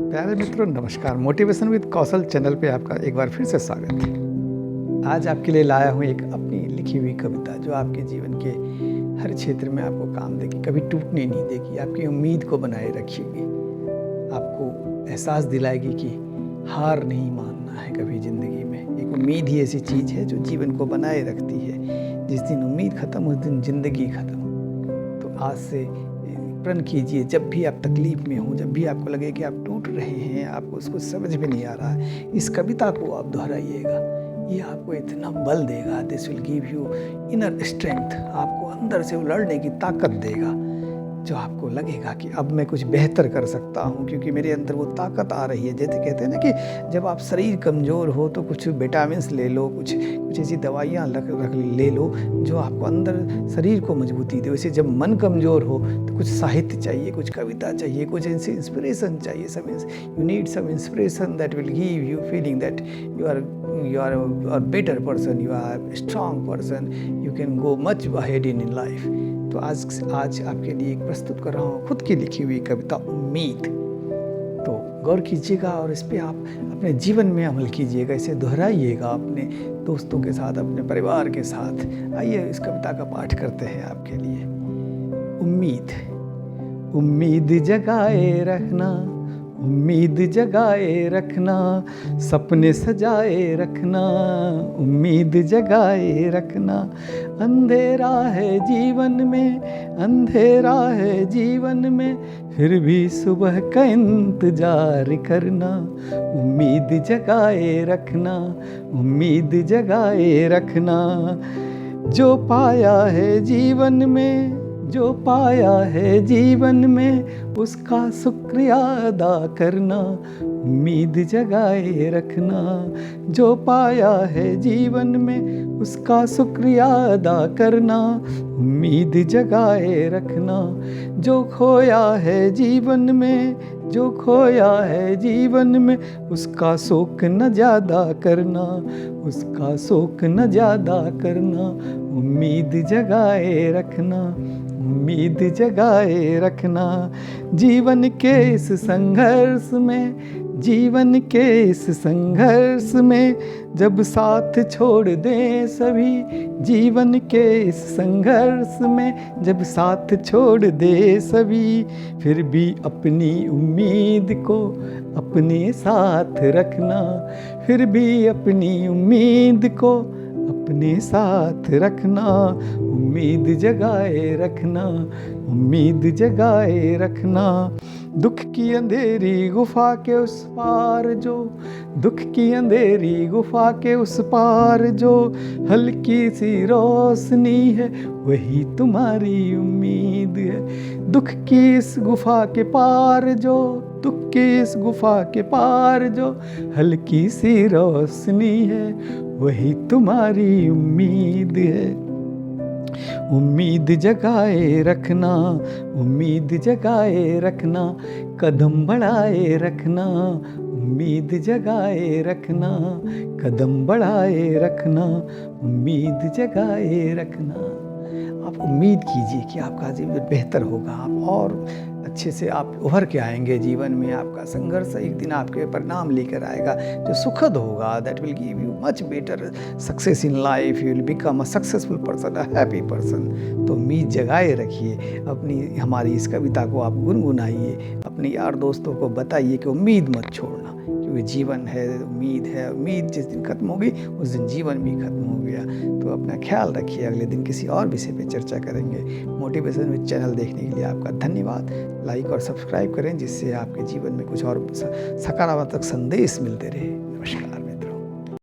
प्यारे मित्रों नमस्कार। मोटिवेशन विद कौशल चैनल पे आपका एक बार फिर से स्वागत है। आज आपके लिए लाया हूँ एक अपनी लिखी हुई कविता जो आपके जीवन के हर क्षेत्र में आपको काम देगी, कभी टूटने नहीं देगी, आपकी उम्मीद को बनाए रखेगी, आपको एहसास दिलाएगी कि हार नहीं मानना है कभी ज़िंदगी में। एक उम्मीद ही ऐसी चीज़ है जो जीवन को बनाए रखती है। जिस दिन उम्मीद ख़त्म उस दिन ज़िंदगी ख़त्म। तो आज से प्रण कीजिए, जब भी आप तकलीफ़ में हो, जब भी आपको लगे कि आप टूट रहे हैं, आपको उसको समझ में नहीं आ रहा है, इस कविता को आप दोहराइएगा। ये आपको इतना बल देगा, this will give you inner strength, आपको अंदर से लड़ने की ताकत देगा, जो आपको लगेगा कि अब मैं कुछ बेहतर कर सकता हूँ क्योंकि मेरे अंदर वो ताकत आ रही है। जैसे कहते हैं ना कि जब आप शरीर कमज़ोर हो तो कुछ विटामिन्स ले लो, कुछ ऐसी दवाइयाँ रख ले लो जो आपको अंदर शरीर को मजबूती दे। वैसे जब मन कमज़ोर हो तो कुछ साहित्य चाहिए, कुछ कविता चाहिए, कुछ ऐसी इंस्पिरेशन चाहिए। You need some inspiration that will give you feeling that you are better person, you are a strong person, you can go much ahead in life। तो आज आपके लिए एक प्रस्तुत कर रहा हूँ खुद की लिखी हुई कविता उम्मीद। तो गौर कीजिएगा और इस पर आप अपने जीवन में अमल कीजिएगा, इसे दोहराइएगा अपने दोस्तों के साथ, अपने परिवार के साथ। आइए इस कविता का पाठ करते हैं आपके लिए। उम्मीद जगाए रखना, उम्मीद जगाए रखना, सपने सजाए रखना, उम्मीद जगाए रखना। अंधेरा है जीवन में, अंधेरा है जीवन में, फिर भी सुबह का इंतजार करना। उम्मीद जगाए रखना, उम्मीद जगाए रखना। जो पाया है जीवन में, जो पाया है जीवन में, उसका शुक्रिया अदा करना। उम्मीद जगाए रखना। जो पाया है जीवन में, उसका शुक्रिया अदा करना। उम्मीद जगाए रखना। जो खोया है जीवन में, जो खोया है जीवन में, उसका शोक न ज़्यादा करना, उसका शोक न ज़्यादा करना। उम्मीद जगाए रखना, उम्मीद जगाए रखना। जीवन के इस संघर्ष में, जीवन के इस संघर्ष में, जब साथ छोड़ दें सभी, जीवन के इस संघर्ष में, जब साथ छोड़ दे सभी, फिर भी अपनी उम्मीद को अपने साथ रखना, फिर भी अपनी उम्मीद को अपने साथ रखना। उम्मीद जगाए रखना, उम्मीद जगाए रखना। दुख की अंधेरी गुफा के उस पार जो, दुख की अंधेरी गुफा के उस पार जो, हल्की सी रोशनी है, वही तुम्हारी उम्मीद है। दुख की इस गुफा के पार जो, दुख की इस गुफा के पार जो, हल्की सी रोशनी है, वही तुम्हारी उम्मीद है। उम्मीद जगाए रखना, उम्मीद जगाए रखना, कदम बढ़ाए रखना, उम्मीद जगाए रखना, कदम बढ़ाए रखना, उम्मीद जगाए रखना। आप उम्मीद कीजिए कि आपका जीवन बेहतर होगा, आप और अच्छे से आप उभर के आएंगे जीवन में। आपका संघर्ष एक दिन आपके परिणाम लेकर आएगा जो सुखद होगा। That will give you much better success in life. You will become a successful person, a happy person. तो उम्मीद जगाए रखिए। अपनी हमारी इस कविता को आप गुनगुनाइए, अपने यार दोस्तों को बताइए कि उम्मीद मत छोड़ना, क्योंकि जीवन है, उम्मीद है। उम्मीद जिस दिन खत्म होगी उस दिन जीवन भी खत्म हो गया। तो अपना ख्याल रखिए। अगले दिन किसी और विषय पे चर्चा करेंगे। मोटिवेशन विद चैनल देखने के लिए आपका धन्यवाद। लाइक और सब्सक्राइब करें जिससे आपके जीवन में कुछ और सकारात्मक संदेश मिलते रहे। नमस्कार।